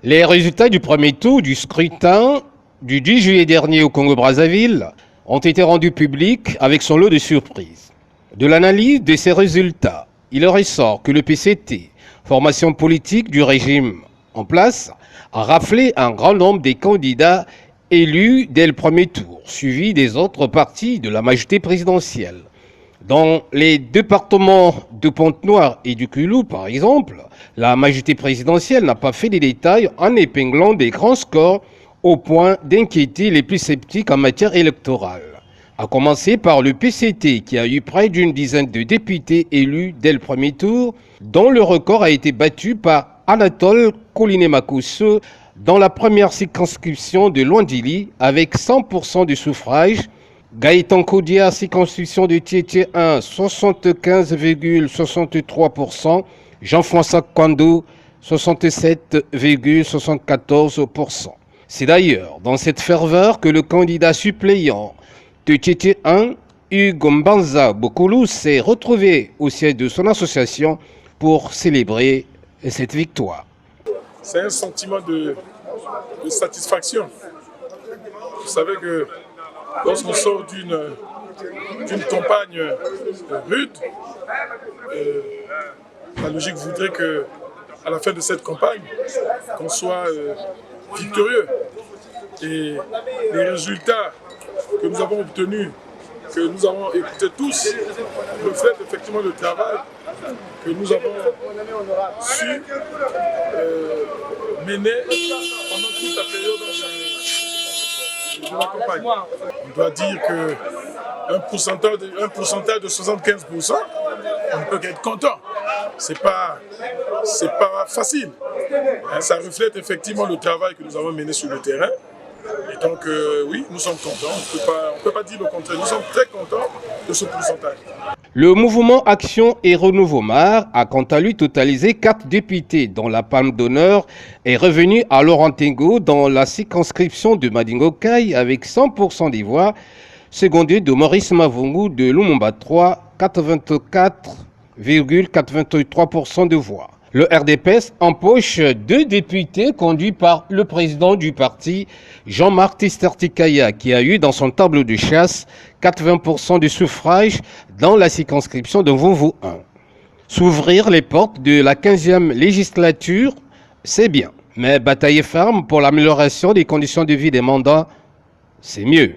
Les résultats du premier tour du scrutin du 10 juillet dernier au Congo-Brazzaville ont été rendus publics avec son lot de surprises. De l'analyse de ces résultats, il ressort que le PCT, formation politique du régime en place, a raflé un grand nombre des candidats élus dès le premier tour, suivi des autres partis de la majorité présidentielle. Dans les départements de Pointe-Noire et du Kulou, par exemple, la majorité présidentielle n'a pas fait des détails en épinglant des grands scores au point d'inquiéter les plus sceptiques en matière électorale. À commencer par le PCT qui a eu près d'une dizaine de députés élus dès le premier tour, dont le record a été battu par Anatole Koliné-Makosso dans la première circonscription de Luandili avec 100% du suffrage. Gaëtan Kodia, circonscription de Tietie 1, 75,63%. Jean-François Kwando, 67,74%. C'est d'ailleurs dans cette ferveur que le candidat suppléant de Tietie 1, Hugues Mbanza Bokolo, s'est retrouvé au siège de son association pour célébrer cette victoire. C'est un sentiment de satisfaction. Vous savez que lorsqu'on sort d'une campagne rude, la logique voudrait qu'à la fin de cette campagne, qu'on soit victorieux. Et les résultats que nous avons obtenus, que nous avons écoutés tous, reflètent effectivement le travail que nous avons su mener pendant toute la période de la campagne. On doit dire qu'un pourcentage de 75%, on ne peut qu'être content. C'est pas facile. Ça reflète effectivement le travail que nous avons mené sur le terrain. Et donc, oui, nous sommes contents. On ne peut pas dire le contraire. Nous sommes très contents de ce pourcentage. Le mouvement Action et Renouveau Mar a quant à lui totalisé 4 députés, dont la palme d'honneur est revenue à Laurent Tengo dans la circonscription de Madingo-Kai avec 100% des voix, secondé de Maurice Mavungu de Lumumba 3, 84,83% de voix. Le RDPS empoche 2 députés conduits par le président du parti, Jean-Marc Tistertikaya, qui a eu dans son tableau de chasse 80% du suffrage dans la circonscription de Mvoumvou 1. S'ouvrir les portes de la 15e législature, c'est bien, mais batailler ferme pour l'amélioration des conditions de vie des mandats, c'est mieux.